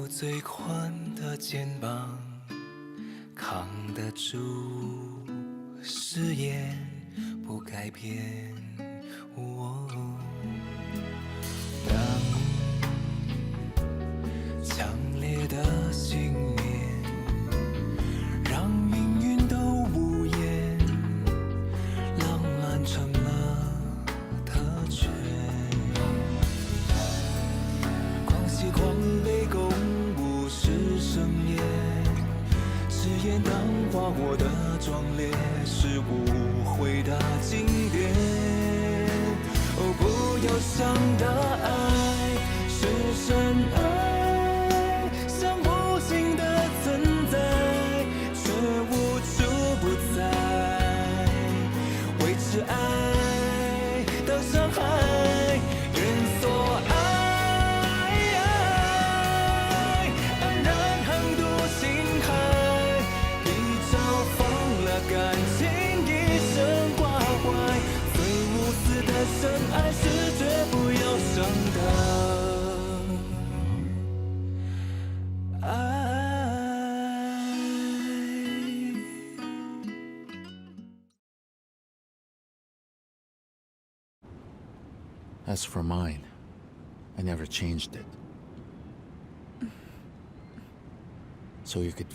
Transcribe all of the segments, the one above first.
最宽的肩膀，扛得住誓言不改变。当强烈的信念让命运都无言，浪漫成了特权。狂喜狂悲共舞是盛宴，誓言当花火的壮烈，是无悔的经典。哦，不要想的爱是深爱，像无形的存在，却无处不在，维持爱的伤害，愿所爱，安然横渡星海，一朝放了感情，一生挂怀，最无私的深爱是绝不要伤的爱。As for mine, I never changed it. So you could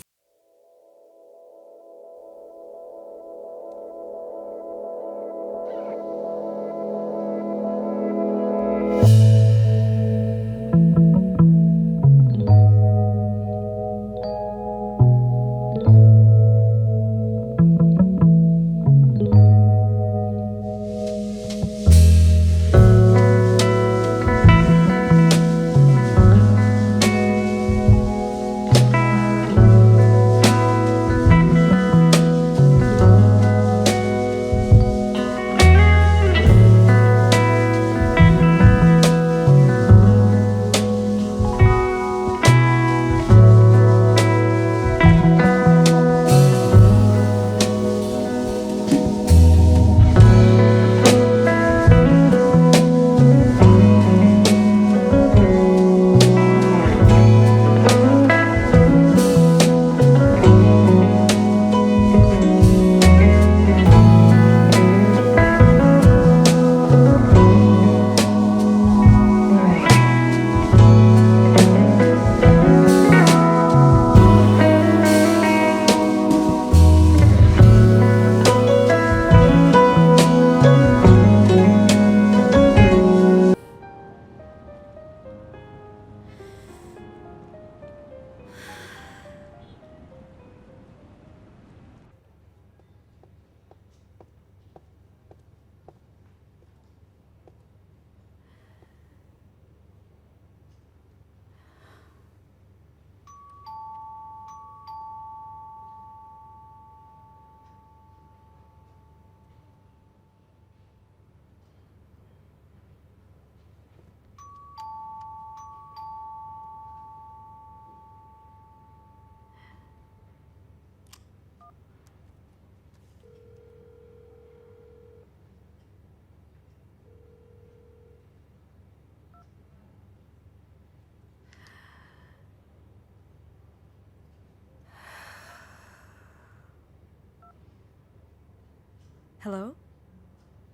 Hello?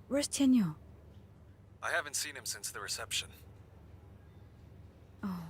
Where's Tianyu? I haven't seen him since the reception. Oh.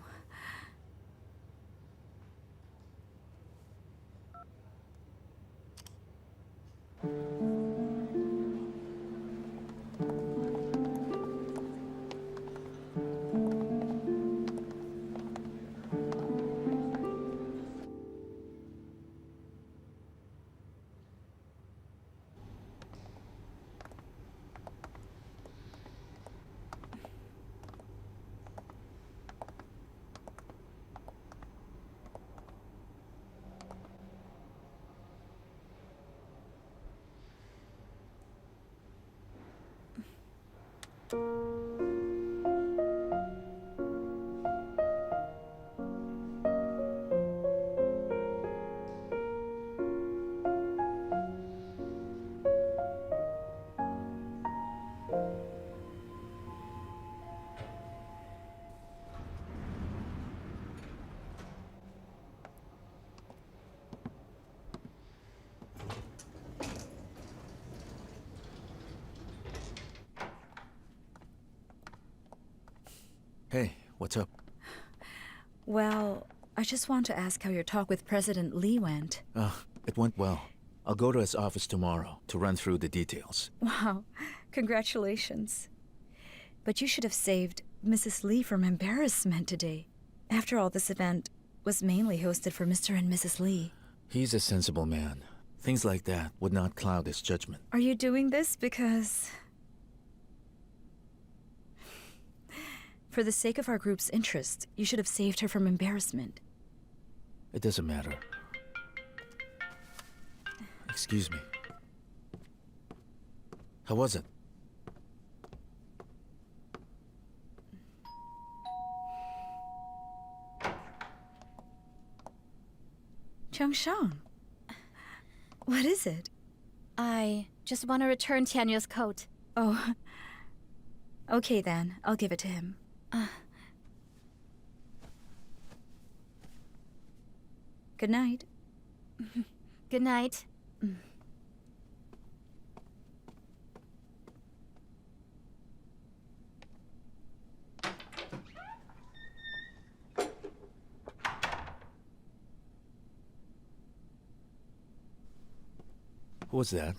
Hey, what's up? Well, I just want to ask how your talk with President Lee went. It went well. I'll go to his office tomorrow to run through the details. Wow, congratulations. But you should have saved Mrs. Lee from embarrassment today. After all, this event was mainly hosted for Mr. and Mrs. Lee. He's a sensible man. Things like that would not cloud his judgment. Are you doing this because... For the sake of our group's interest, you should have saved her from embarrassment. It doesn't matter. Excuse me. How was it? Chung-Shang, what is it? I just want to return Tianyu's coat. Oh, okay then. I'll give it to him. Good night. Good night. Who was that?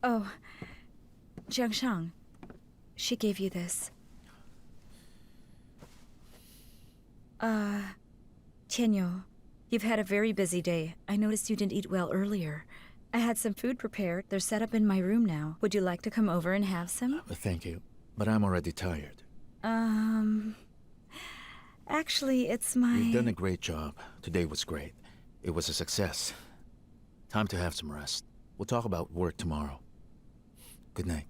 Oh, Jiangshang. She gave you this. Tianyu, you've had a very busy day. I noticed you didn't eat well earlier. I had some food prepared. They're set up in my room now. Would you like to come over and have some? Thank you, but I'm already tired. Actually, it's my... You've done a great job. Today was great. It was a success. Time to have some rest. We'll talk about work tomorrow. Good night.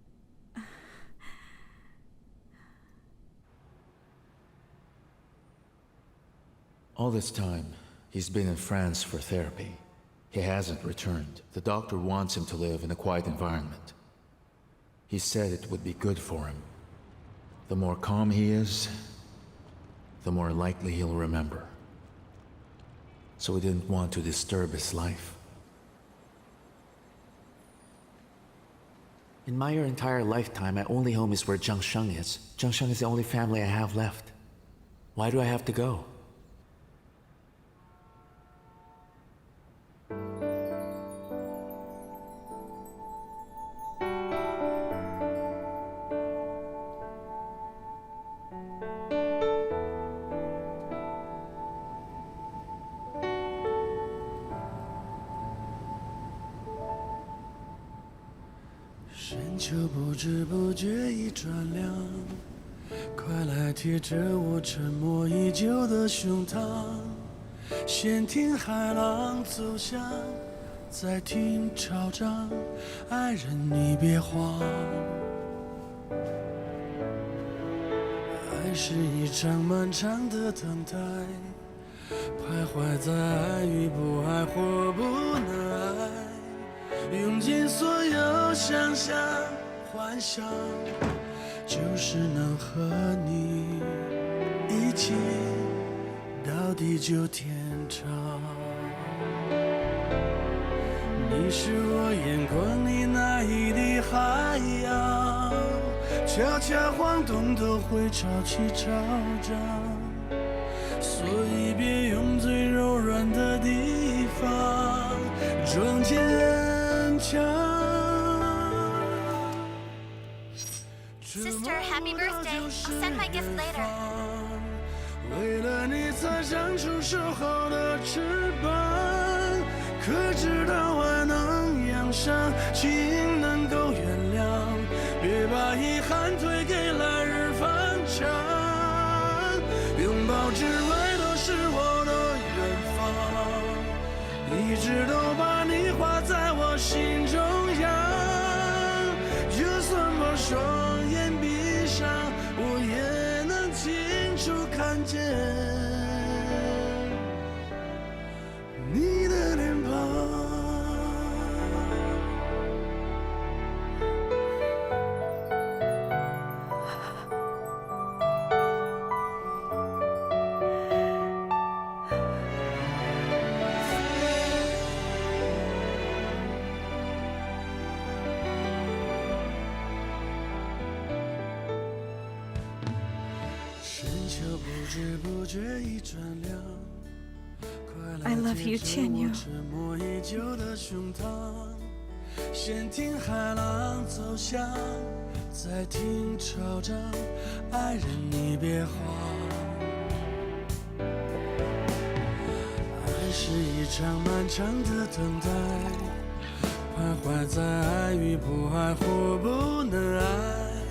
All this time, he's been in France for therapy. He hasn't returned. The doctor wants him to live in a quiet environment. He said it would be good for him. The more calm he is, the more likely he'll remember. So we didn't want to disturb his life. In my entire lifetime, my only home is where Jiangsheng is. Jiangsheng is the only family I have left. Why do I have to go?就不知不觉已转凉，快来贴着我沉默已久的胸膛，先听海浪走向，再听潮涨，爱人你别慌。爱是一场漫长的等待，徘徊在爱与不爱或不能爱，用尽所有想象幻想，就是能和你一起到地久天长。你是我眼眶里那一滴海洋，悄悄晃动都会潮起潮涨，所以别用最柔软的地方装坚强。Sister, happy birthday. I'll send my gift later. 为了你才长出守候的翅膀，可知道爱能养伤，情能够原谅，别把遗憾推给来日方长。拥抱之外都是我的远方，一直都把你画在我心中央，就算把双眼闭上，我也能清楚看见你的脸庞。不知不觉已转凉。快 I 来 love 贴 you, 着 Tianyu. 我沉默已久的胸膛，先听海浪走向，再听潮涨。爱人你别慌，爱是一场漫长的等待，徘徊在爱与不爱或不能爱，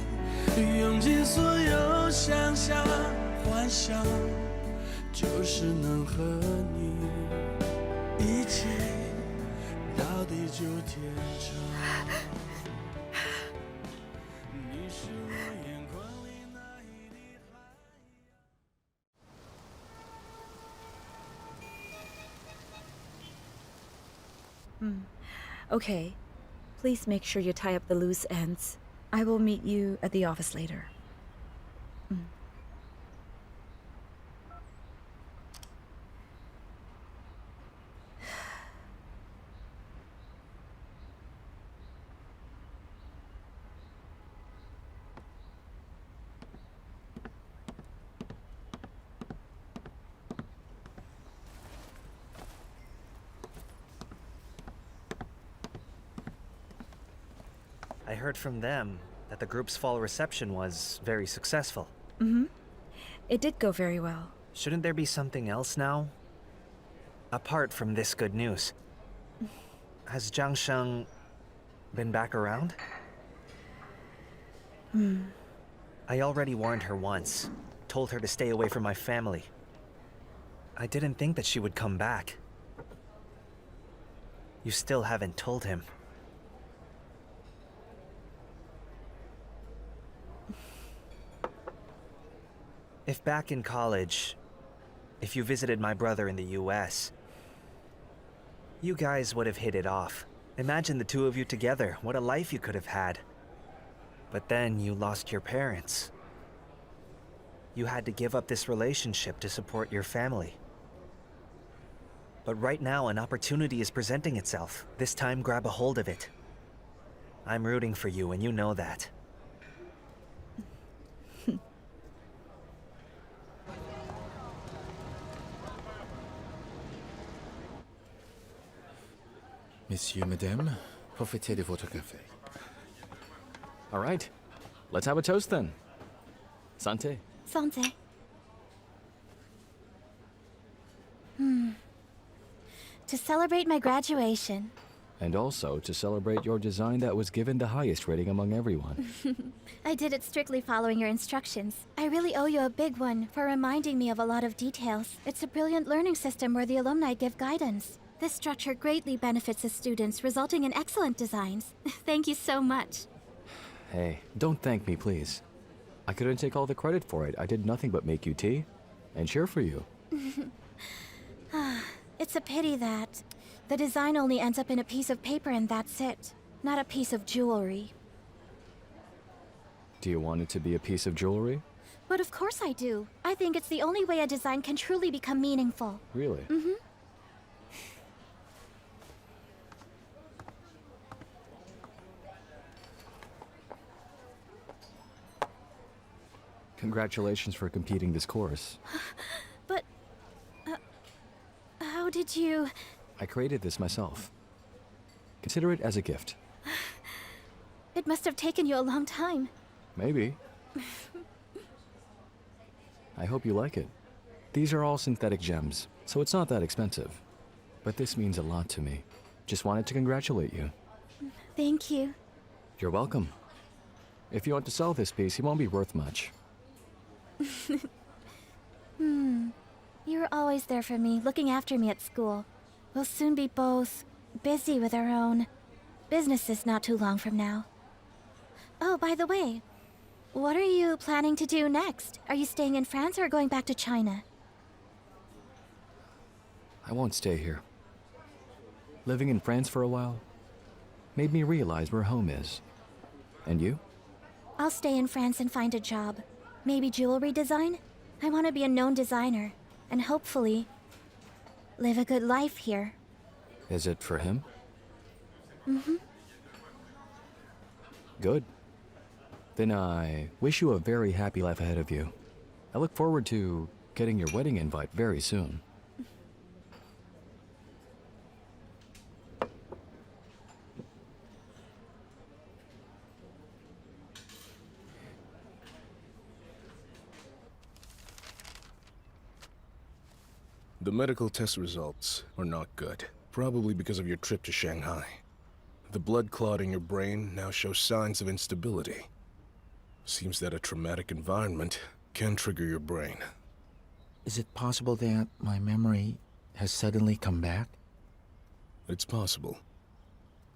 用尽所有想象幻想，就是能和你一起到地久天长。你是我眼眶里那一滴海洋。 Okay. Please make sure you tie up the loose ends. I will meet you at the office later. I heard from them that the group's fall reception was very successful. It did go very well. Shouldn't there be something else now? Apart from this good news. Has Zhang Sheng been back around? I already warned her once. Told her to stay away from my family. I didn't think that she would come back. You still haven't told him. If back in college, if you visited my brother in the US, you guys would have hit it off. Imagine the two of you together, what a life you could have had. But then you lost your parents. You had to give up this relationship to support your family. But right now, an opportunity is presenting itself. This time, grab a hold of it. I'm rooting for you, and you know that. Monsieur, madame, profitez de votre café. All right, let's have a toast then. Santé. Santé. To celebrate my graduation. And also to celebrate your design that was given the highest rating among everyone. I did it strictly following your instructions. I really owe you a big one for reminding me of a lot of details. It's a brilliant learning system where the alumni give guidance. This structure greatly benefits the students, resulting in excellent designs. Thank you so much. Hey, don't thank me, please. I couldn't take all the credit for it. I did nothing but make you tea and cheer for you. It's a pity that the design only ends up in a piece of paper and that's it. Not a piece of jewelry. Do you want it to be a piece of jewelry? But of course I do. I think it's the only way a design can truly become meaningful. Really? Congratulations for competing this course. But... how did you... I created this myself. Consider it as a gift. It must have taken you a long time. Maybe. I hope you like it. These are all synthetic gems, so it's not that expensive. But this means a lot to me. Just wanted to congratulate you. Thank you. You're welcome. If you want to sell this piece, it won't be worth much. You were always there for me, looking after me at school. We'll soon be both busy with our own businesses not too long from now. Oh, by the way, what are you planning to do next? Are you staying in France or going back to China? I won't stay here. Living in France for a while made me realize where home is. And you? I'll stay in France and find a job. Maybe jewelry design? I want to be a known designer, and hopefully live a good life here. Is it for him? Good. Then I wish you a very happy life ahead of you. I look forward to getting your wedding invite very soon. The medical test results are not good, probably because of your trip to Shanghai. The blood clot in your brain now shows signs of instability. Seems that a traumatic environment can trigger your brain. Is it possible that my memory has suddenly come back? It's possible.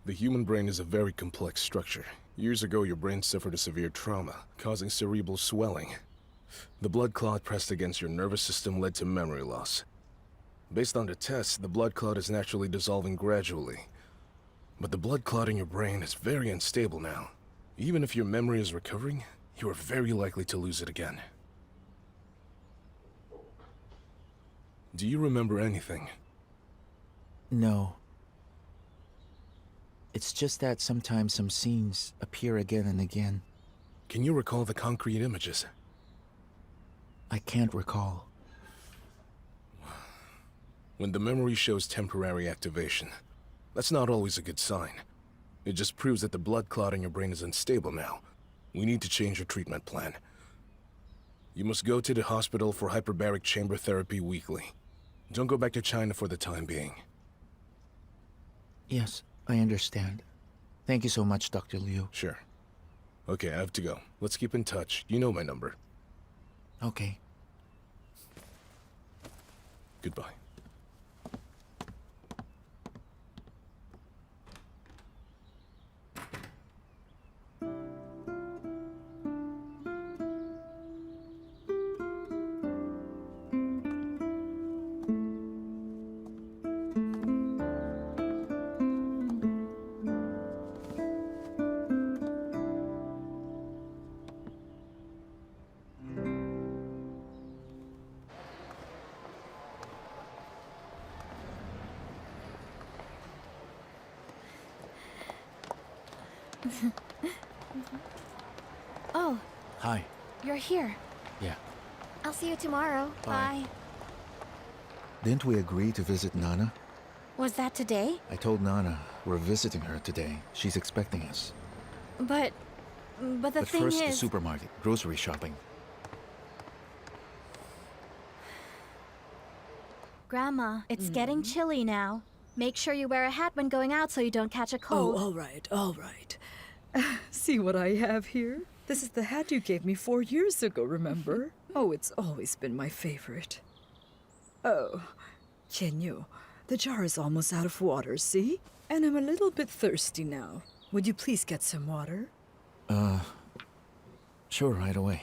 The human brain is a very complex structure. Years ago, your brain suffered a severe trauma, causing cerebral swelling. The blood clot pressed against your nervous system led to memory loss. Based on the tests, the blood clot is naturally dissolving gradually. But the blood clot in your brain is very unstable now. Even if your memory is recovering, you are very likely to lose it again. Do you remember anything? No. It's just that sometimes some scenes appear again and again. Can you recall the concrete images? I can't recall. When the memory shows temporary activation, that's not always a good sign. It just proves that the blood clot in your brain is unstable now. We need to change your treatment plan. You must go to the hospital for hyperbaric chamber therapy weekly. Don't go back to China for the time being. Yes, I understand. Thank you so much, Dr. Liu. Sure. Okay, I have to go. Let's keep in touch. You know my number. Okay. Goodbye. Oh, Hi. you're here. Yeah. I'll see you tomorrow. Bye. Didn't we agree to visit Nana? Was that today? I told Nana we're visiting her today. She's expecting us. But the But thing first, is... the supermarket, grocery shopping. Grandma, it's getting chilly now. Make sure you wear a hat when going out so you don't catch a cold. Oh, all right, all right. See what I have here? This is the hat you gave me 4 years ago, remember? Oh, it's always been my favorite. Oh, Tianyu, the jar is almost out of water, see? And I'm a little bit thirsty now. Would you please get some water? Sure, right away.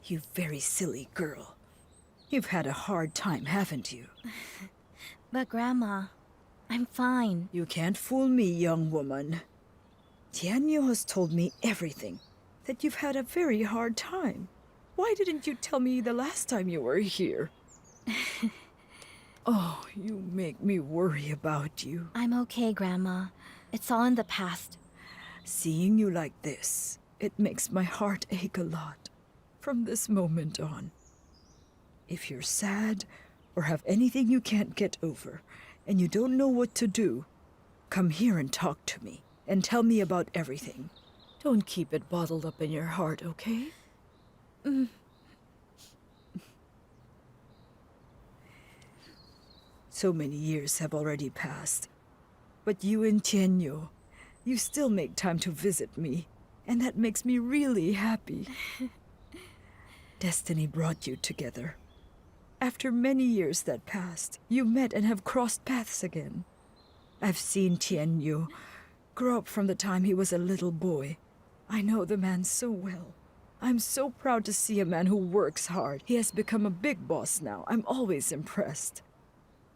You very silly girl. You've had a hard time, haven't you? But Grandma, I'm fine. You can't fool me, young woman. Tianyu has told me everything. That you've had a very hard time. Why didn't you tell me the last time you were here? Oh, you make me worry about you. I'm okay, Grandma. It's all in the past. Seeing you like this, it makes my heart ache a lot. From this moment on. If you're sad, or have anything you can't get over, and you don't know what to do, come here and talk to me, and tell me about everything. Don't keep it bottled up in your heart, okay? So many years have already passed. But you and Tianyu, you still make time to visit me, and that makes me really happy. Destiny brought you together. After many years that passed, you met and have crossed paths again. I've seen Tianyu grow up from the time he was a little boy. I know the man so well. I'm so proud to see a man who works hard. He has become a big boss now. I'm always impressed.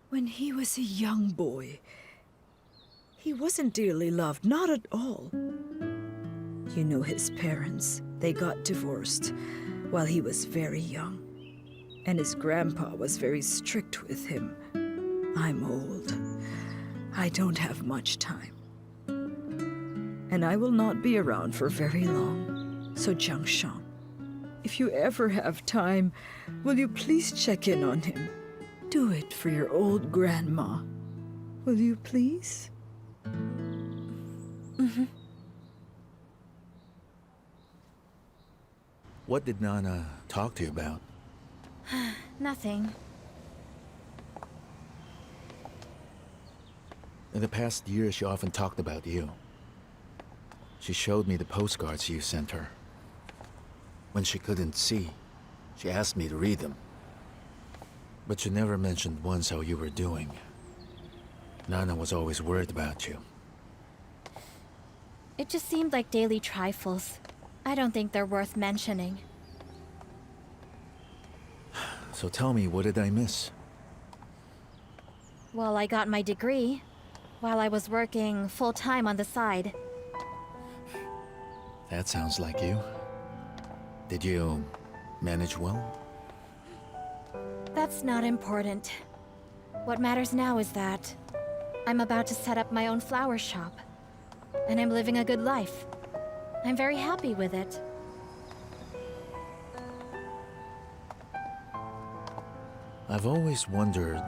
When he was a young boy, he wasn't dearly loved, not at all. You know his parents. They got divorced while he was very young. And his grandpa was very strict with him. I'm old. I don't have much time. And I will not be around for very long. So Jiang Shang, if you ever have time, will you please check in on him? Do it for your old grandma. Will you please? What did Nana talk to you about? Nothing. In the past year, she often talked about you. She showed me the postcards you sent her. When she couldn't see, she asked me to read them. But she never mentioned once how you were doing. Nana was always worried about you. It just seemed like daily trifles. I don't think they're worth mentioning. So tell me, what did I miss? Well, I got my degree while I was working full-time on the side. That sounds like you. Did you manage well? That's not important. What matters now is that I'm about to set up my own flower shop. And I'm living a good life. I'm very happy with it. I've always wondered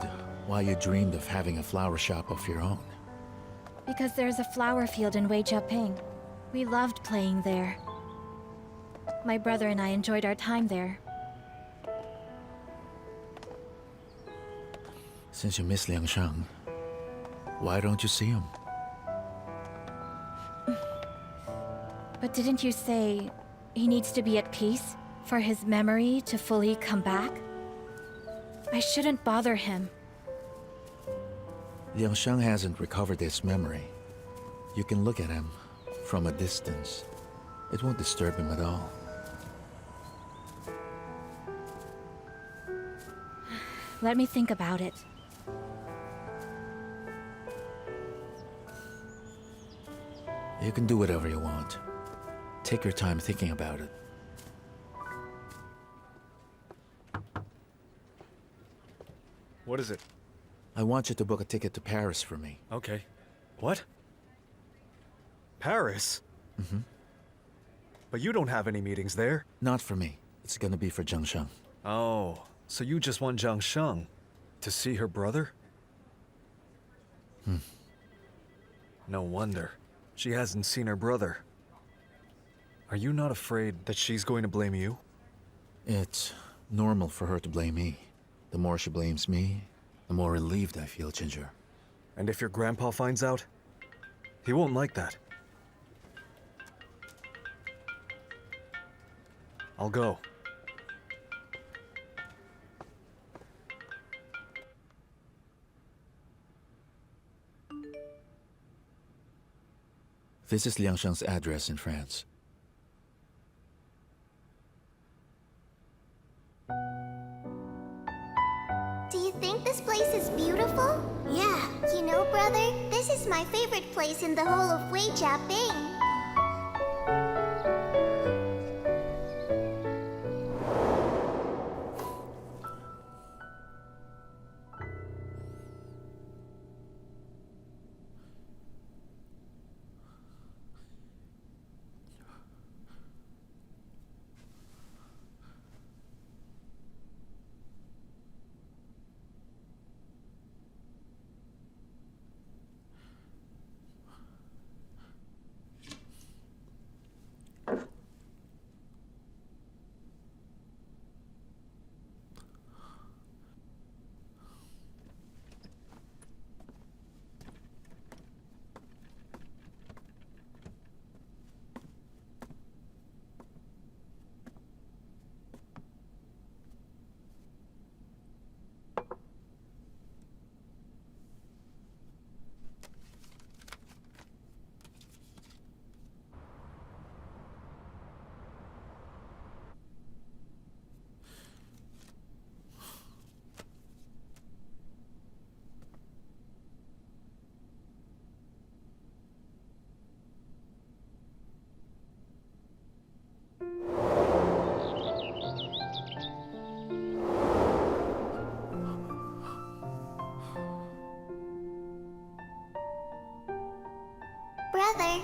why you dreamed of having a flower shop of your own. Because there's a flower field in Weijiaping. We loved playing there. My brother and I enjoyed our time there. Since you miss Liang Shang, why don't you see him? But didn't you say he needs to be at peace for his memory to fully come back? I shouldn't bother him. Liang Shang hasn't recovered his memory. You can look at him from a distance. It won't disturb him at all. Let me think about it. You can do whatever you want. Take your time thinking about it. What is it? I want you to book a ticket to Paris for me. Okay. What? Paris? Mm-hmm. But you don't have any meetings there. Not for me. It's gonna be for Jiang Shang. Oh, so you just want Jiang Shang to see her brother? No wonder. She hasn't seen her brother. Are you not afraid that she's going to blame you? It's normal for her to blame me. The more she blames me, the more relieved I feel, Ginger. And if your grandpa finds out? He won't like that. I'll go. This is Liang Shang's address in France. Do you think this place is beautiful? Yeah. You know, brother, this is my favorite place in the whole of Weijiaping.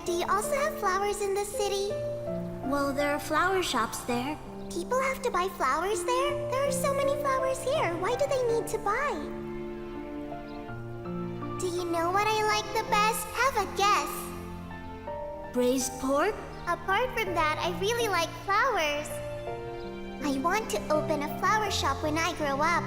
Do you also have flowers in the city? Well, there are flower shops there. People have to buy flowers there? There are so many flowers here. Why do they need to buy? Do you know what I like the best? Have a guess. Braised pork? Apart from that, I really like flowers. I want to open a flower shop when I grow up.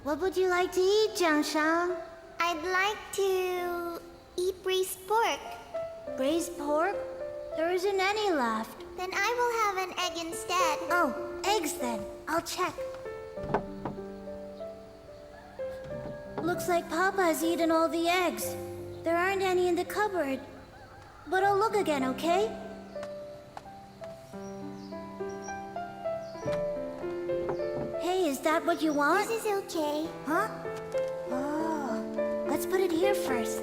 What would you like to eat, Jiangshang? I'd like to eat braised pork. Braised pork? There isn't any left. Then I will have an egg instead. Oh, eggs then. I'll check. Looks like Papa has eaten all the eggs. There aren't any in the cupboard. But I'll look again, okay? Hey, is that what you want? This is okay. Huh? Oh, let's put it here first.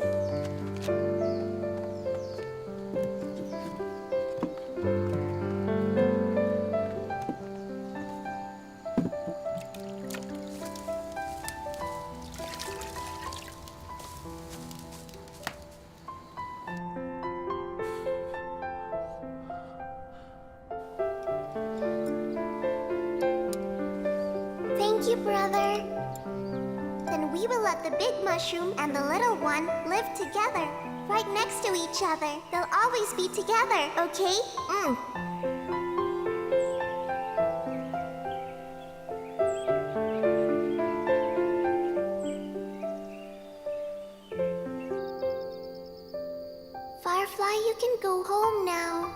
Thank you, brother. Then we will let the big mushroom and the little one live together, right next to each other. They'll always be together, okay? Firefly, you can go home now.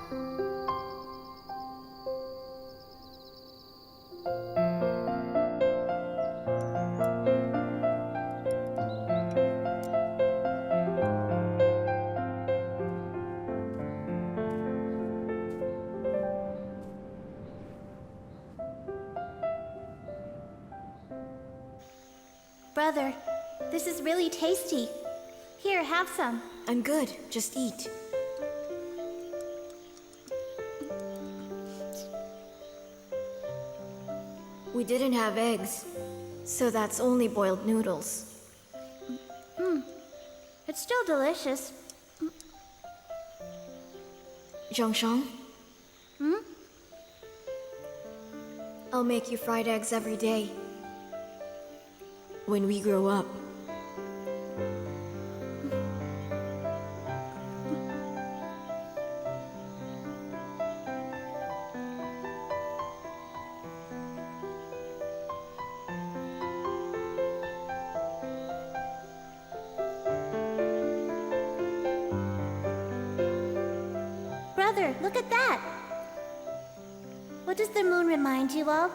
Brother, this is really tasty. Here, have some. I'm good. Just eat. We didn't have eggs, so that's only boiled noodles. It's still delicious. Zhangshang? I'll make you fried eggs every day. When we grow up. Brother, look at that! What does the moon remind you of?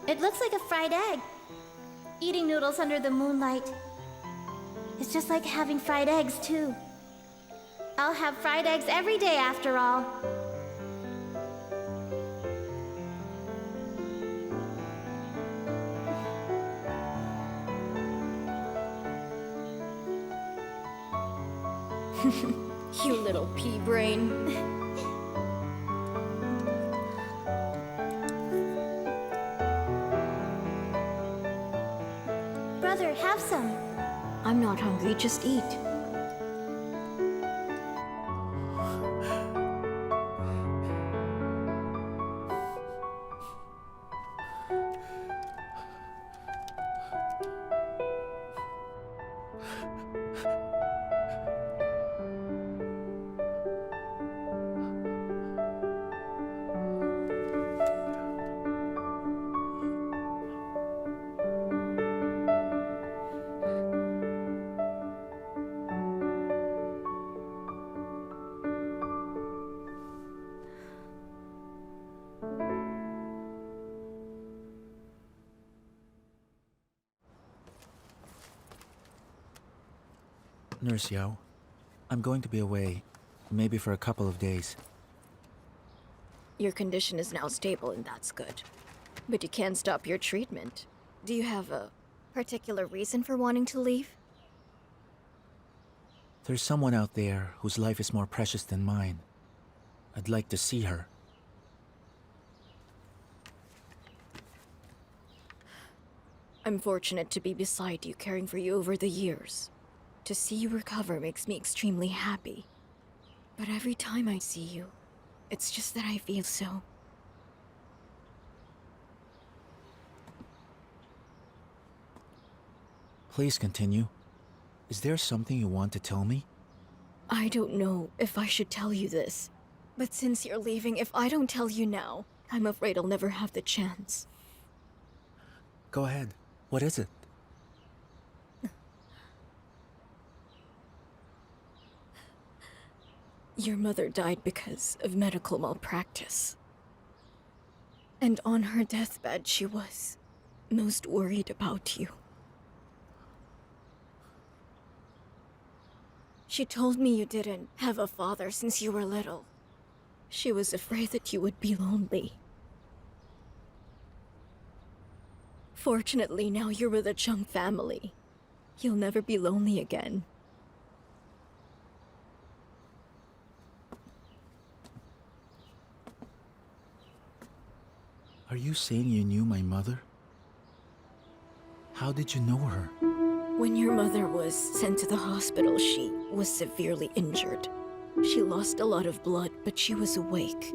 It looks like a fried egg. Eating noodles under the moonlight. It's just like having fried eggs, too. I'll have fried eggs every day after all. You little pea brain. Brother, have some. I'm not hungry, just eat. Nurse Yao, I'm going to be away, maybe for a couple of days. Your condition is now stable and that's good. But you can't stop your treatment. Do you have a Particular reason for wanting to leave? There's someone out there whose life is more precious than mine. I'd like to see her. I'm fortunate to be beside you, caring for you over the years. To see you recover makes me extremely happy. But every time I see you, it's just that I feel so... Please continue. Is there something you want to tell me? I don't know if I should tell you this, but since you're leaving, if I don't tell you now, I'm afraid I'll never have the chance. Go ahead. What is it? Your mother died because of medical malpractice. And on her deathbed, she was most worried about you. She told me you didn't have a father since you were little. She was afraid that you would be lonely. Fortunately, now you're with the Chung family. You'll never be lonely again. Are you saying you knew my mother? How did you know her? When your mother was sent to the hospital, she was severely injured. She lost a lot of blood, but she was awake.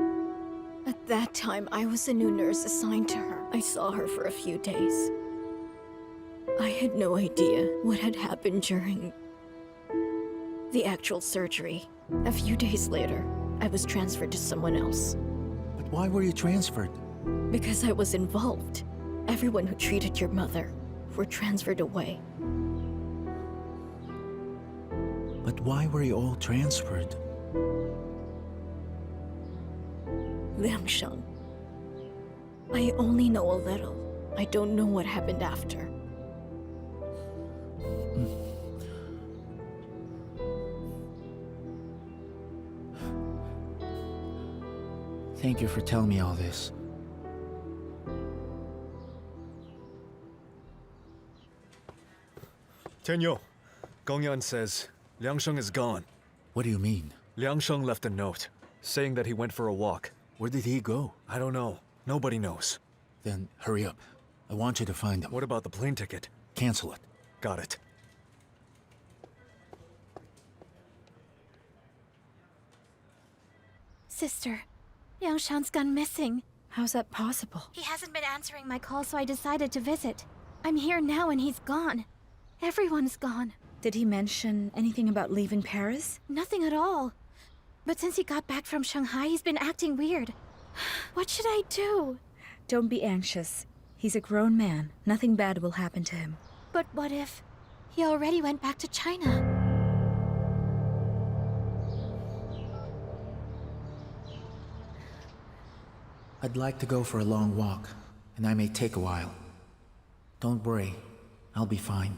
At that time, I was a new nurse assigned to her. I saw her for a few days. I had no idea what had happened during the actual surgery. A few days later, I was transferred to someone else. But why were you transferred? Because I was involved. Everyone who treated your mother were transferred away. But why were you all transferred? Liangsheng. I only know a little. I don't know what happened after. Thank you for telling me all this. Tianyu, Gongyan says Liangsheng is gone. What do you mean? Liangsheng left a note, saying that he went for a walk. Where did he go? I don't know. Nobody knows. Then hurry up. I want you to find him. What about the plane ticket? Cancel it. Got it. Sister, Liangsheng's gone missing. How's that possible? He hasn't been answering my calls, so I decided to visit. I'm here now and he's gone. Everyone's gone. Did he mention anything about leaving Paris? Nothing at all. But since he got back from Shanghai, he's been acting weird. What should I do? Don't be anxious. He's a grown man. Nothing bad will happen to him. But what if he already went back to China? I'd like to go for a long walk, and I may take a while. Don't worry. I'll be fine.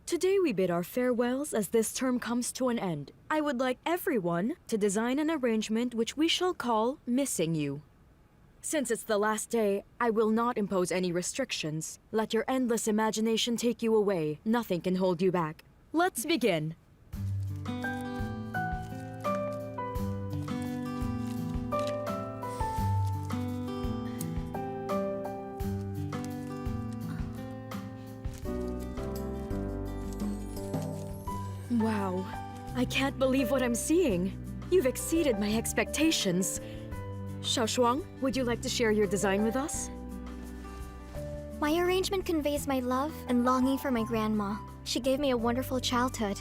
Today we bid our farewells as this term comes to an end. I would like everyone to design an arrangement which we shall call Missing You. Since it's the last day, I will not impose any restrictions. Let your endless imagination take you away. Nothing can hold you back. Let's begin. Wow, I can't believe what I'm seeing. You've exceeded my expectations. Xiaoshuang, would you like to share your design with us? My arrangement conveys my love and longing for my grandma. She gave me a wonderful childhood.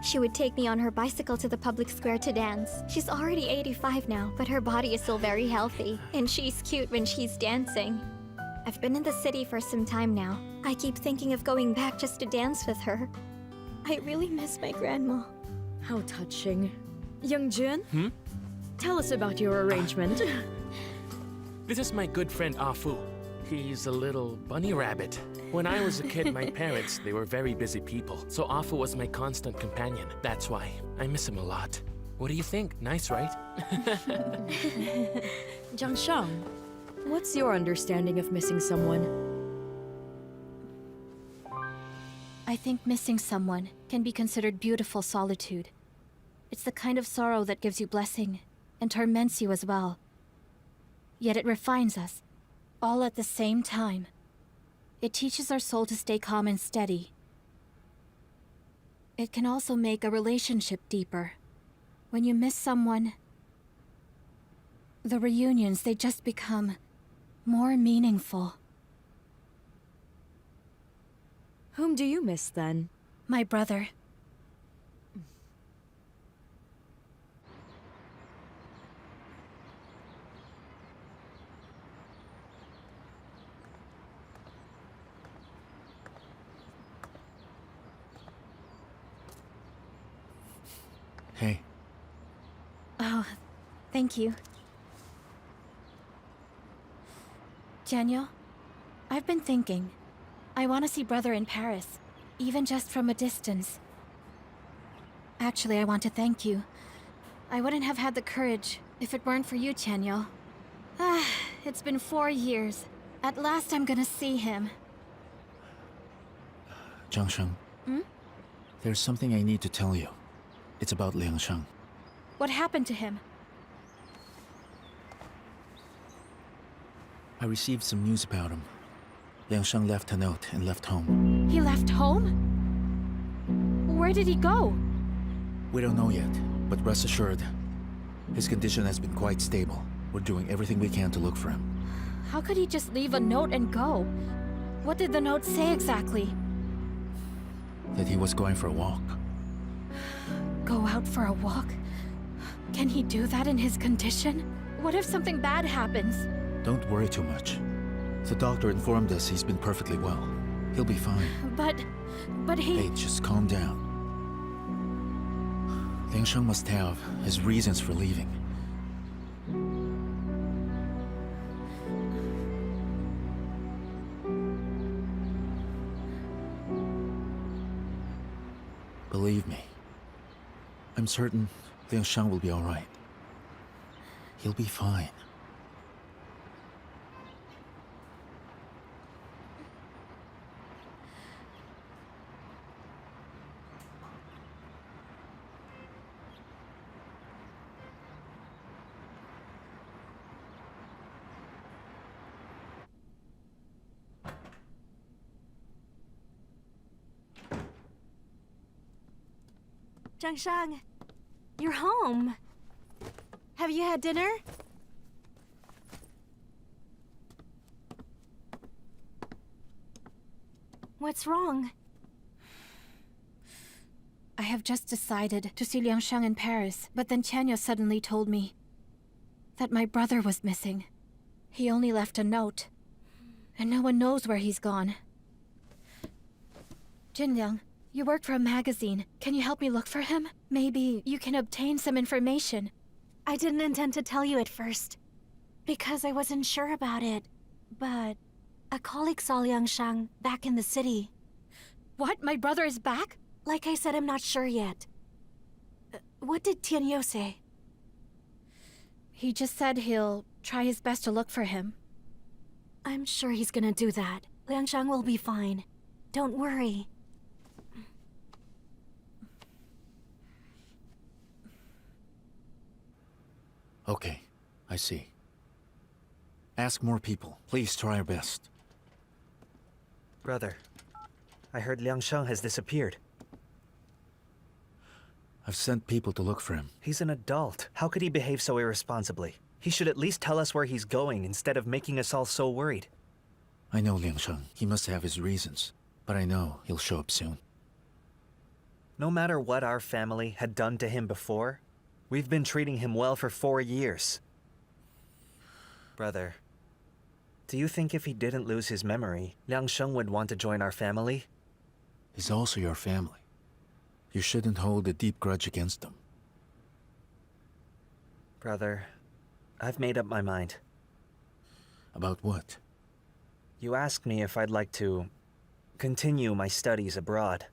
She would take me on her bicycle to the public square to dance. She's already 85 now, but her body is still very healthy. And she's cute when she's dancing. I've been in the city for some time now. I keep thinking of going back just to dance with her. I really miss my grandma. How touching. Youngjun? Tell us about your arrangement. This is my good friend Ah Fu. He's a little bunny rabbit, When I was a kid, my parents, they were very busy people, so Afu was my constant companion. That's why I miss him a lot. What do you think? Nice, right? Jiangsheng, what's your understanding of missing someone? I think missing someone can be considered beautiful solitude. It's the kind of sorrow that gives you blessing and torments you as well. Yet it refines us, all at the same time. It teaches our soul to stay calm and steady. It can also make a relationship deeper. When you miss someone, the reunions, they just become more meaningful. Whom do you miss then? My brother. Hey. Oh, thank you. Daniel, I've been thinking. I want to see brother in Paris, even just from a distance. Actually, I want to thank you. I wouldn't have had the courage if it weren't for you, Tianyu. Ah, it's been 4 years. At last I'm gonna see him. Jiangsheng. There's something I need to tell you. It's about Liangsheng. What happened to him? I received some news about him. Liangsheng left a note and left home. He left home? Where did he go? We don't know yet, but rest assured, his condition has been quite stable. We're doing everything we can to look for him. How could he just leave a note and go? What did the note say exactly? That he was going for a walk. Go out for a walk? Can he do that in his condition? What if something bad happens? Don't worry too much. The doctor informed us he's been perfectly well. He'll be fine. But he... Hey, just calm down. Liangsheng must have his reasons for leaving. Believe me, I'm certain Liangsheng will be all right. He'll be fine. Jiangsheng, you're home. Have you had dinner? What's wrong? I have just decided to see Liangsheng in Paris, but then Tianyu suddenly told me that my brother was missing. He only left a note, and no one knows where he's gone. Jinliang, you work for a magazine. Can you help me look for him? Maybe you can obtain some information. I didn't intend to tell you at first, because I wasn't sure about it. But a colleague saw Liangsheng back in the city. What? My brother is back? Like I said, I'm not sure yet. What did Tianyu say? He just said he'll try his best to look for him. I'm sure he's gonna do that. Liangsheng will be fine. Don't worry. Okay, I see. Ask more people. Please try our best. Brother, I heard Liangsheng has disappeared. I've sent people to look for him. He's an adult. How could he behave so irresponsibly? He should at least tell us where he's going instead of making us all so worried. I know Liangsheng. He must have his reasons, but I know he'll show up soon. No matter what our family had done to him before, we've been treating him well for 4 years. Brother, do you think if he didn't lose his memory, Liangsheng would want to join our family? He's also your family. You shouldn't hold a deep grudge against him. Brother, I've made up my mind. About what? You asked me if I'd like to continue my studies abroad.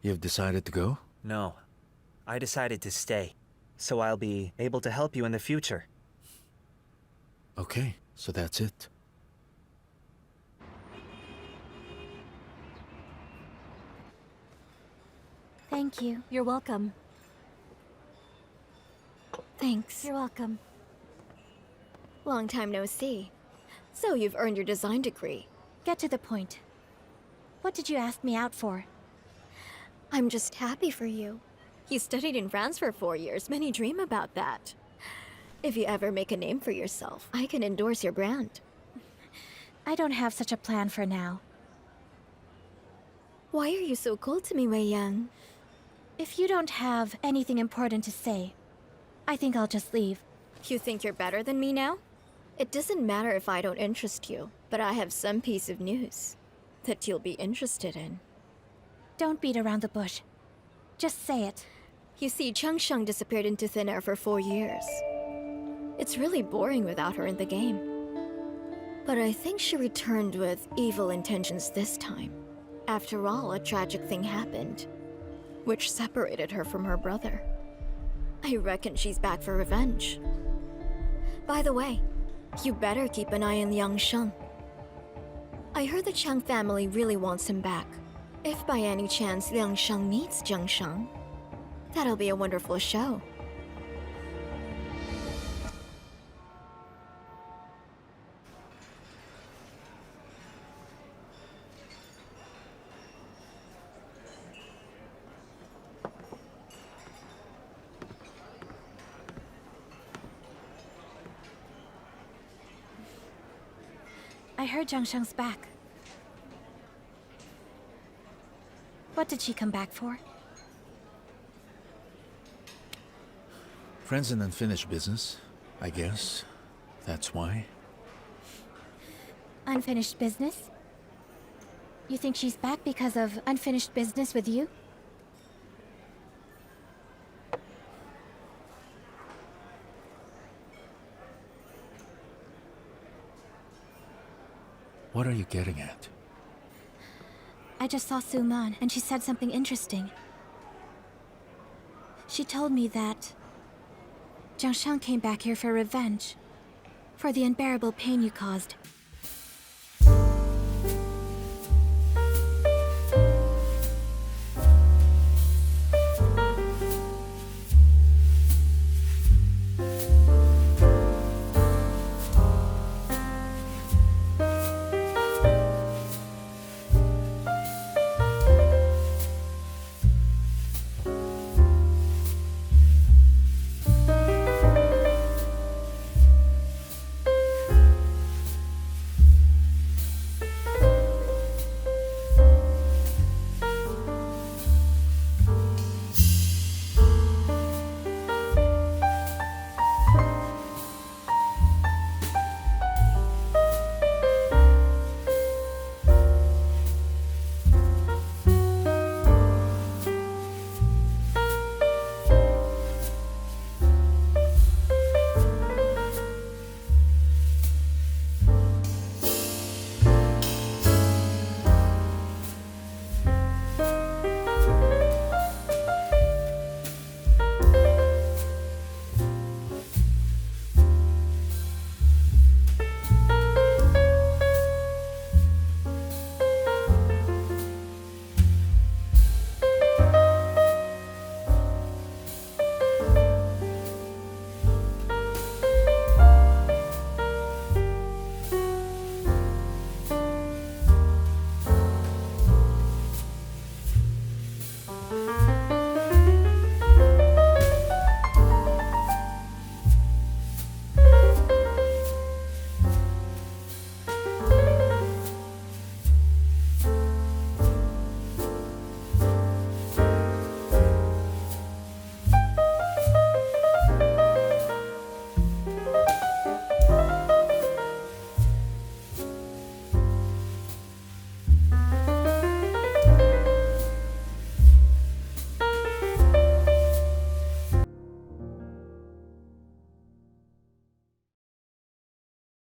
You've decided to go? No. I decided to stay, so I'll be able to help you in the future. Okay, so that's it. Thank you. You're welcome. Thanks. You're welcome. Long time no see. So you've earned your design degree. Get to the point. What did you ask me out for? I'm just happy for you. You studied in France for 4 years. Many dream about that. If you ever make a name for yourself, I can endorse your brand. I don't have such a plan for now. Why are you so cold to me, Wei Yang? If you don't have anything important to say, I think I'll just leave. You think you're better than me now? It doesn't matter if I don't interest you, but I have some piece of news that you'll be interested in. Don't beat around the bush. Just say it. You see, Changsheng disappeared into thin air for 4 years. It's really boring without her in the game. But I think she returned with evil intentions this time. After all, a tragic thing happened, which separated her from her brother. I reckon she's back for revenge. By the way, you better keep an eye on Liang Sheng. I heard the Chang family really wants him back. If by any chance Liang Sheng meets Jiang Sheng, that'll be a wonderful show. I heard Jiang Sheng's back. What did she come back for? Friends in unfinished business, I guess. That's why. Unfinished business? You think she's back because of unfinished business with you? What are you getting at? I just saw Suman, and she said something interesting. She told me that Jiang Sheng came back here for revenge, for the unbearable pain you caused.